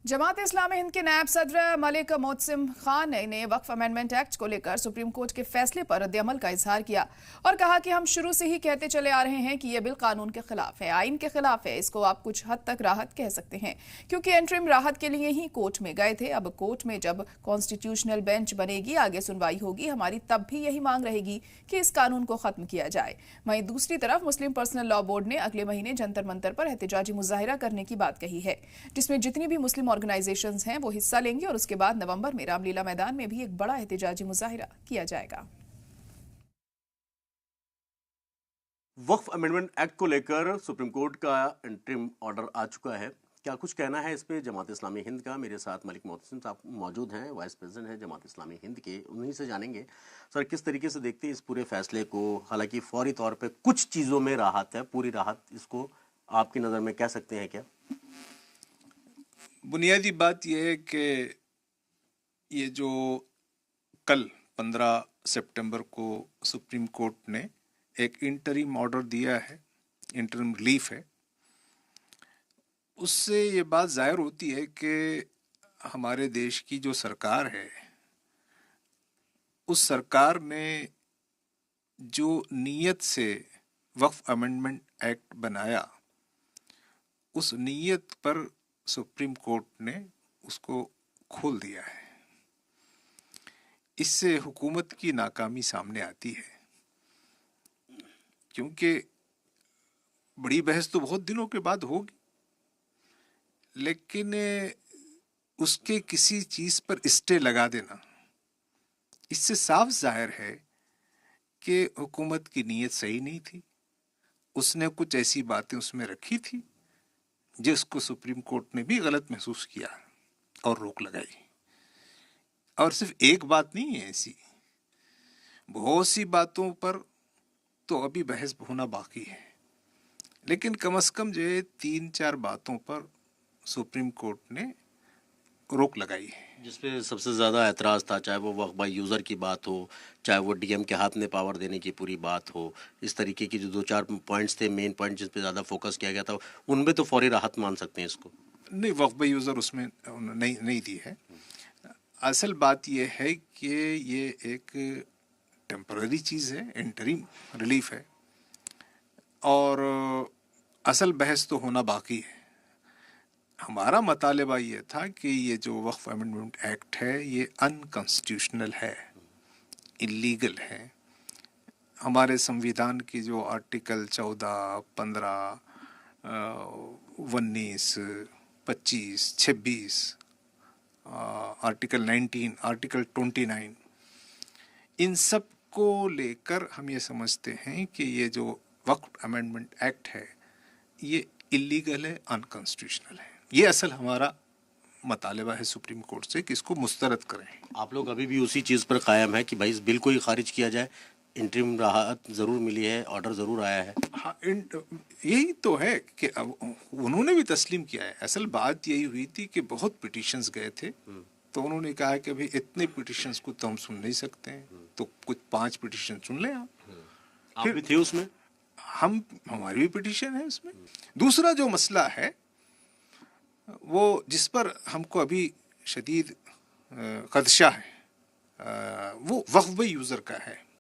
जमात इस्लामी हिंद के नायब सदर मलिक मोहसिन खान ने वक्फ अमेंडमेंट एक्ट को लेकर सुप्रीम कोर्ट के फैसले पर रद्द-ए-अमल का इजहार किया और कहा कि हम शुरू से ही कहते चले आ रहे हैं कि यह बिल कानून के खिलाफ है, आइन के खिलाफ है। इसको आप कुछ हद तक राहत कह सकते हैं क्योंकि एंटरिम राहत के लिए ही कोर्ट में गए थे। अब कोर्ट में जब कॉन्स्टिट्यूशनल बेंच बनेगी, आगे सुनवाई होगी, हमारी तब भी यही मांग रहेगी कि इस कानून को खत्म किया जाए। वहीं दूसरी तरफ मुस्लिम पर्सनल लॉ बोर्ड ने अगले महीने जंतर मंतर पर एहतजाजी मुजाहिरा करने की बात कही है, जिसमें जितनी भी मुस्लिम ऑर्गेनाइजेशंस हैं वो हिस्सा लेंगे और उसके बाद नवंबर में रामलीला मैदान में भी एक बड़ा एहतजाजी मुजाहिरा किया जाएगा। वक्फ अमेंडमेंट एक्ट को लेकर सुप्रीम कोर्ट का इंटरिम ऑर्डर आ चुका है। क्या कुछ कहना है इस पे जमात इस्लामी हिंद का? मेरे साथ मलिक मोहसिन साहब मौजूद हैं, वाइस प्रेसिडेंट हैं जमात इस्लामी हिंद के। उन्हीं से जानेंगे सर किस तरीके से देखते हैं इस पूरे फैसले को। हालांकि फौरी तौर पे कुछ चीज़ों में राहत है, पूरी राहत इसको आपकी नज़र में कह सकते हैं क्या? बुनियादी बात यह है कि ये जो कल 15 सितंबर को सुप्रीम कोर्ट ने एक इंटरिम ऑर्डर दिया है, इंटरिम रिलीफ है, उससे ये बात जाहिर होती है कि हमारे देश की जो सरकार है, उस सरकार ने जो नीयत से वक्फ अमेंडमेंट एक्ट बनाया, उस नीयत पर सुप्रीम कोर्ट ने उसको खोल दिया है। इससे हुकूमत की नाकामी सामने आती है, क्योंकि बड़ी बहस तो बहुत दिनों के बाद होगी, लेकिन उसके किसी चीज़ पर स्टे लगा देना, इससे साफ जाहिर है कि हुकूमत की नीयत सही नहीं थी। उसने कुछ ऐसी बातें उसमें रखी थी जिसको सुप्रीम कोर्ट ने भी गलत महसूस किया और रोक लगाई। और सिर्फ एक बात नहीं है, ऐसी बहुत सी बातों पर तो अभी बहस होना बाकी है, लेकिन कम से कम जो है 3-4 बातों पर सुप्रीम कोर्ट ने रोक लगाई है। जिसपे सबसे ज़्यादा एतराज़ था, चाहे वो वक्फ बाय यूज़र की बात हो, चाहे वो डीएम के हाथ में पावर देने की पूरी बात हो, इस तरीके की जो 2-4 पॉइंट्स थे, मेन पॉइंट जिस पे ज़्यादा फोकस किया गया था, उनमें तो फौरी राहत मान सकते हैं इसको। नहीं, वक्फ बाय यूज़र उसमें नहीं दी है। असल बात यह है कि ये एक टेम्पररी चीज़ है, इंटरिम रिलीफ है, और असल बहस तो होना बाकी है। हमारा मतालबा ये था कि ये जो वक्फ अमेंडमेंट एक्ट है ये अनकॉन्स्टिट्यूशनल है, इलीगल है। हमारे संविधान की जो आर्टिकल 14, 15, 19, 25, 26, आर्टिकल 19, आर्टिकल 29, इन सब को लेकर हम ये समझते हैं कि ये जो वक्फ अमेंडमेंट एक्ट है ये इलीगल है, अनकॉन्स्टिट्यूशनल है। ये असल हमारा मतालबा है सुप्रीम कोर्ट से कि इसको मुस्तरद करें। आप लोग अभी भी उसी चीज़ पर कायम है कि भाई इस बिल को ही खारिज किया जाए? इंटरिम राहत ज़रूर मिली है, ऑर्डर ज़रूर आया है। हाँ, यही तो है कि अब उन्होंने भी तस्लीम किया है। असल बात यही हुई थी कि बहुत पिटिशंस गए थे, तो उन्होंने कहा कि भाई इतने पिटिशंस को तो हम सुन नहीं सकते हैं, तो कुछ 5 पिटिशन सुन लें आप। भी थे उसमें? हमारी भी पिटिशन है उसमें। दूसरा जो मसला है वो जिस पर हमको अभी शदीद खदशा है, वो वक्फ बाय यूज़र का है।